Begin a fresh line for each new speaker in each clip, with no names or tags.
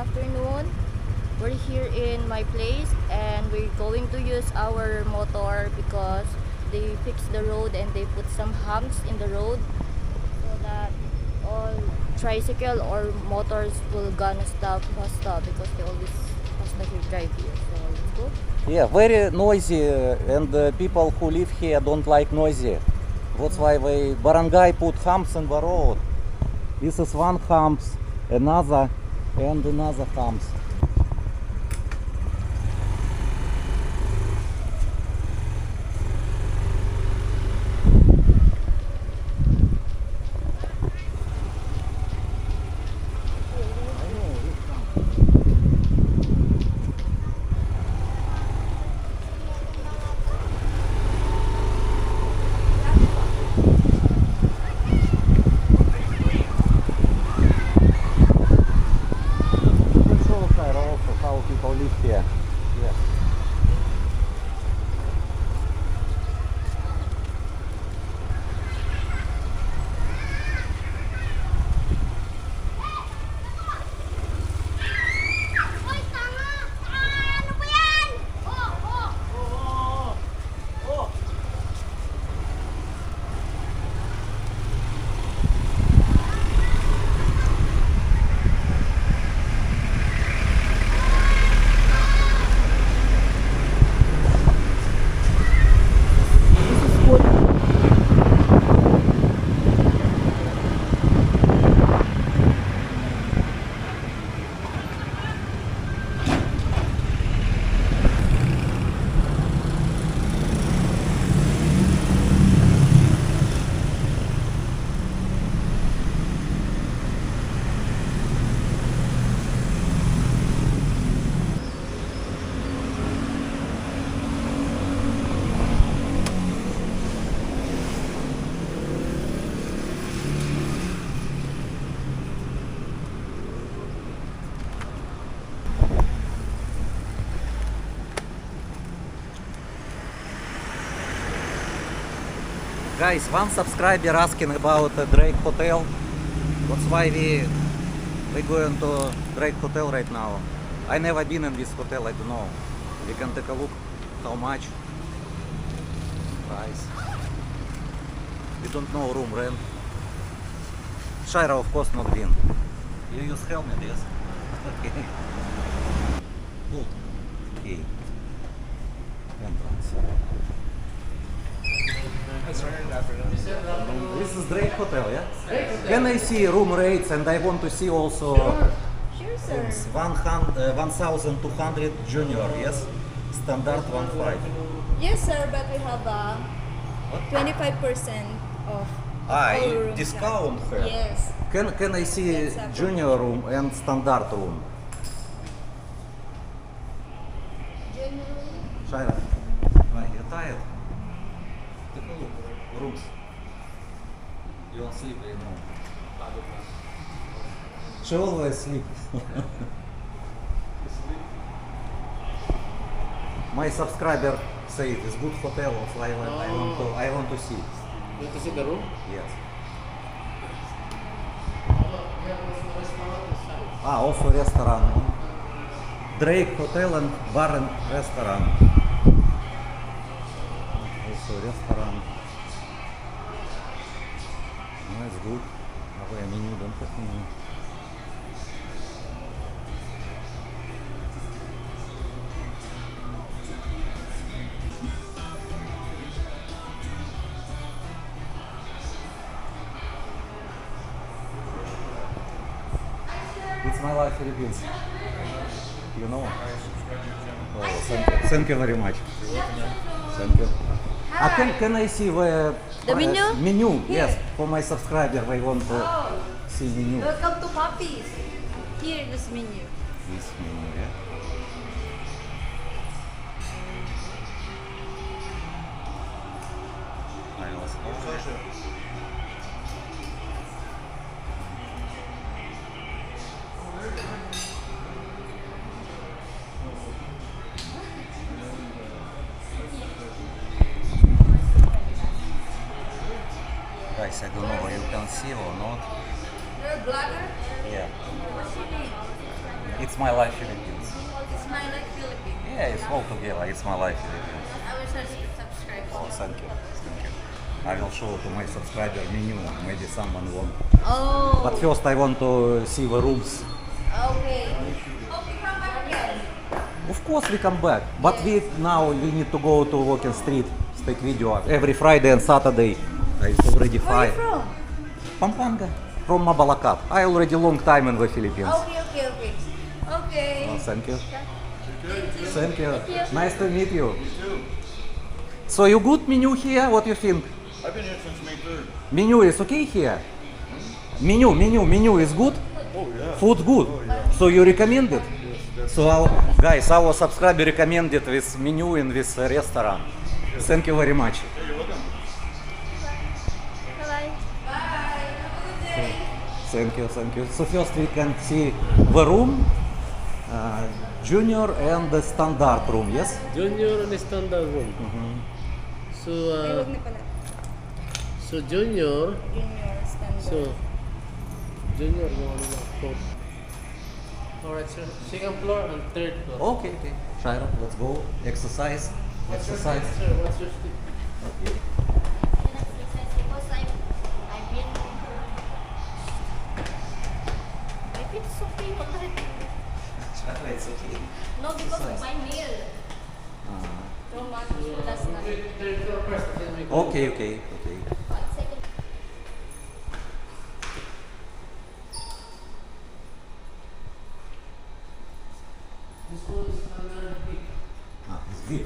afternoon. We're here in my place and we're going to use our motor because they fix the road and they put some humps in the road so that all tricycle or motors will gonna stop because they always drive here. So let's go.
Yeah, very noisy, and people who live here don't like noisy. That's why barangay put humps in the road. This is one humps, another, and another humps. People live here. Yeah. Guys, one subscriber asking about Drake Hotel. That's why we're going to Drake Hotel right now. I never been in this hotel, I don't know. We can take a look how much price. We don't know room rent. Shira of course not been. You use helmet, yes? Okay. Good. Okay. Entrance. This is Drake Hotel, yeah? Can I see room rates, and I want to see also
Sure, sir.
1,200 junior, yes? Standard 1.5.
Yes, sir, but we have a 25% off. all rooms,
Discount here.
Yes.
Can I see
Yes, sir.
junior room and standard room? Shira, why you tired? Take a look. Rooms. You won't sleep anymore. She always sleep. My subscriber say it is good hotel, so I want to see.
You want to see the room?
Yes. Also restaurant. Drake Hotel and Bar and Restaurant. Also restaurant. No, it's good. A menu, don't have menu. It's my life, Philippines. You know? Oh, thank you very much. Thank you. Can I see the
menu?
Menu, yes. For my subscriber, I want to see menu.
Welcome to Puppies. Here, this menu.
This menu, yeah. Guys, I don't know whether you can see or not.
You're a blogger?
Yeah.
What's your name?
It's My Life Philippines.
It's My Life Philippines.
Yeah, it's all together. It's My Life Philippines.
I will subscribe.
Oh, thank you. Thank you. I will show to my subscriber menu. Maybe someone want.
Oh.
But first I want to see the rooms.
Okay. Hope you come back again.
Of course we come back. But we need to go to Walking Street, take video every Friday and Saturday. It's already
Where are you
5.
from?
Pampanga. From Mabalacat. I already long time in the Philippines.
Okay. Okay.
Oh, thank you. Thank you. Nice to meet you. So you good menu here? What you think?
I've been here since May 3rd.
Menu is okay here? Menu is good?
Oh, yeah.
Food good? So you recommend it? So our subscriber recommended this menu in this restaurant. Thank you very much.
Hey, you're welcome.
Bye-bye.
Bye. Have a good day.
Thank you. So first we can see the room, junior and the standard room, yes?
Junior and standard room. So,
Huwag na pala.
so junior,
Junior standard.
so junior floor. Alright, sir. Second floor and third floor.
Okay. Shaira, let's go. Exercise.
What's your
Exercise.
stick, sir? What's your stick?
Okay.
Because I've been. Maybe it's okay already.
Shaira, it's okay.
No, because of my nail. So much last night.
Third floor first, then we go.
Okay.
1 second.
This one is standard big.
It's big.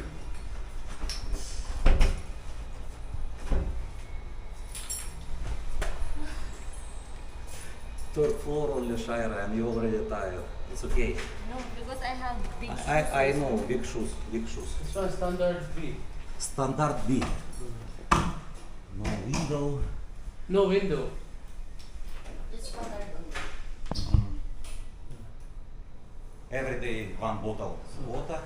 Third floor only, Shaira, and you already tired. It's okay.
No, because I have big shoes.
I know, big shoes.
This one standard B.
Standard B. No window.
No window.
It's standard.
Every day 1 bottle water.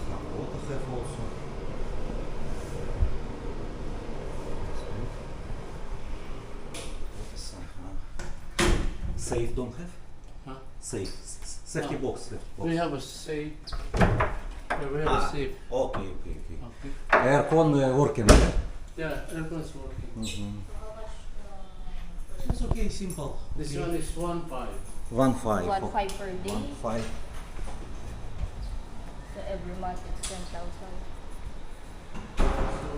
Hot water have also. What is safe don't have?
Huh?
Safe. Safety
No.
box.
We have a safe. Yeah, we have a safe.
Okay.
Okay.
Aircon working.
Yeah, everyone's working.
It's okay, simple.
This one is 1.5.
1.5.
1.5 per day.
1.5.
So every month it's 10,000.
So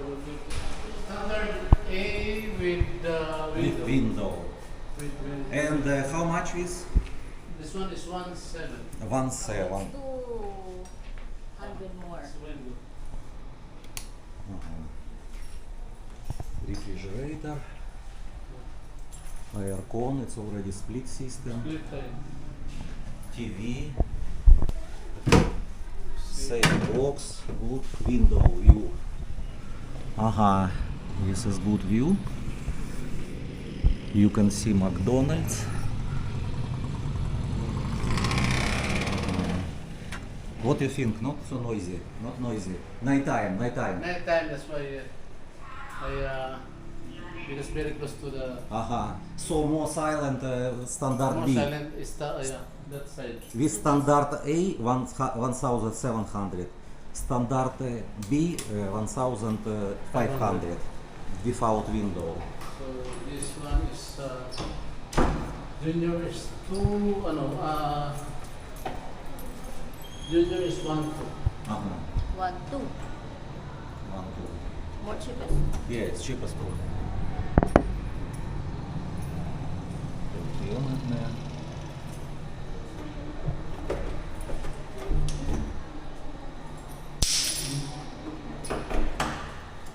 we'll do standard A with
With
window.
window.
With window.
And how much is?
This one is 1.7.
1.7.
Let's do 100 more.
It's window.
Refrigerator. Aircon, it's already split system.
Split time.
TV. Safe box. Good window view. This is good view. You can see McDonald's. What do you think? Not so noisy. Not noisy. Nighttime.
Night time, that's why because very close to the
So more silent standard
more
B.
silent is that side.
With standard A 1700, standard B 1500 without window.
So this one is junior is 2 junior is 1.2.
1, 2.
1, 2.
More cheapest.
Yeah, it's cheapest one.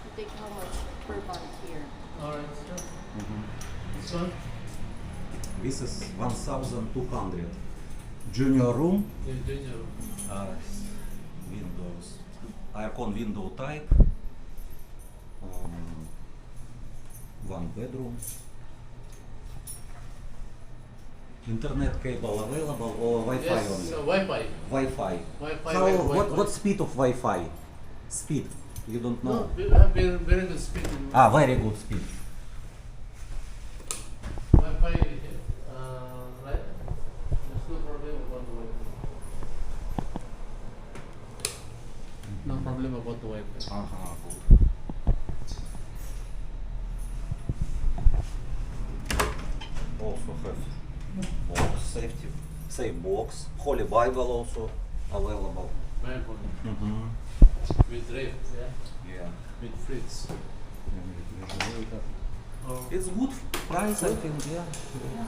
You take how much per month here?
Alright, sir. This one?
This is 1200. Junior room.
The junior.
Windows. Aircon window type. 1 bedroom. Internet cable available or Wi-Fi
Yes,
only?
Wi-Fi.
Wi-Fi.
Wi-Fi.
How,
Wi-Fi.
what speed of Wi-Fi? Speed? You don't
No,
know?
we have very good speed.
Very good speed.
to Wi-Fi.
Ага, good. Also have box, safety, safe box, Holy Bible also available.
Bible
Mm-hmm.
with drift, yeah,
Yeah.
with Fritz. Oh.
It's good price, I think, yeah.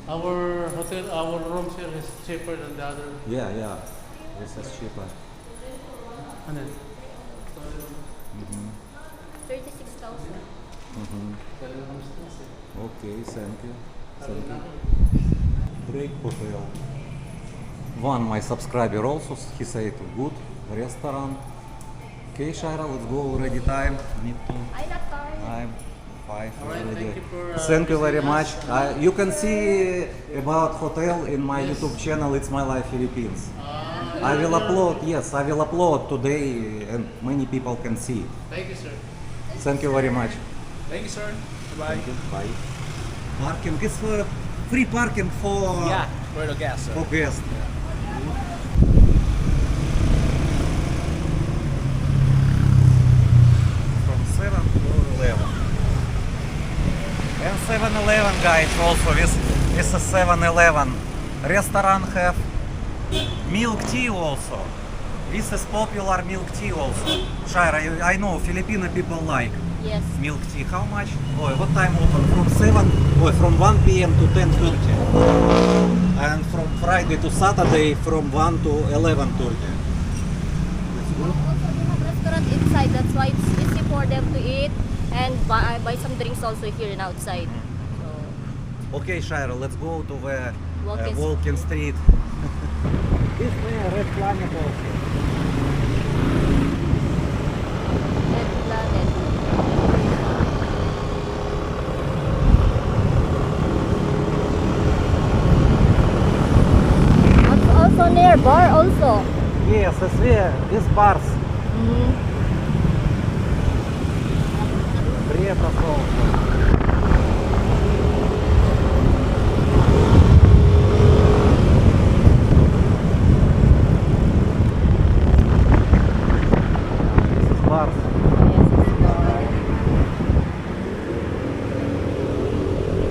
Our hotel, our rooms here is cheaper than the other.
Yeah, yeah. This is cheaper.
And then,
36,000.
Okay, thank you. Thank you. Break hotel. One my subscriber also, he said good restaurant. Okay, Shaira, let's go. Already time. Need to.
I not tired.
I'm 5
Alright,
already.
thank you for,
Thank you very
visiting
much.
us.
You can see about hotel in my
Yes.
YouTube channel. It's My Life Philippines.
Ah,
I will upload. Yes, I will upload today, and many people can see.
Thank you, sir.
Thank you very much.
Thank you, sir. Bye.
Thank you. Bye. Parking is free parking for
for the gas, sir.
for guests. From 7 to 11. And 7-Eleven, guys, also this is 7-Eleven. Restaurant have milk tea also. This is popular milk tea also. Shaira, I know Filipino people like
Yes.
milk tea. How much? Oh, what time open? From 7, from 1 p.m. to 10:30. And from Friday to Saturday from 1 to 11:30.
Also, they have restaurant inside. That's why it's easy for them to eat and buy some drinks also here and outside. So,
Okay, Shaira, let's go to the
Walking
walking street. This way, Red Planet also.
Red Planet. Also near bar also.
Yes, it's here. These bars. Приятно also. This is bars.
Yes, it's bar.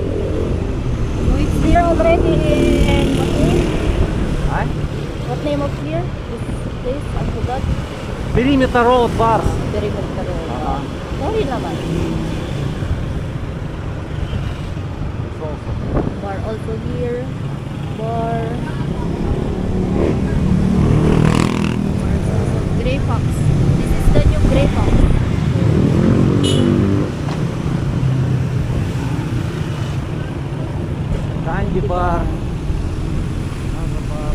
So it's there already in what name?
Huh?
What name of here? This place? I forgot.
Perimeter Road bars.
Perimeter Road. Sorry naman.
It's also.
Bar also here. Bar. Bars also. Grey Fox. This is the new Grey Fox.
Candy bar. Another bar.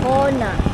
Kona.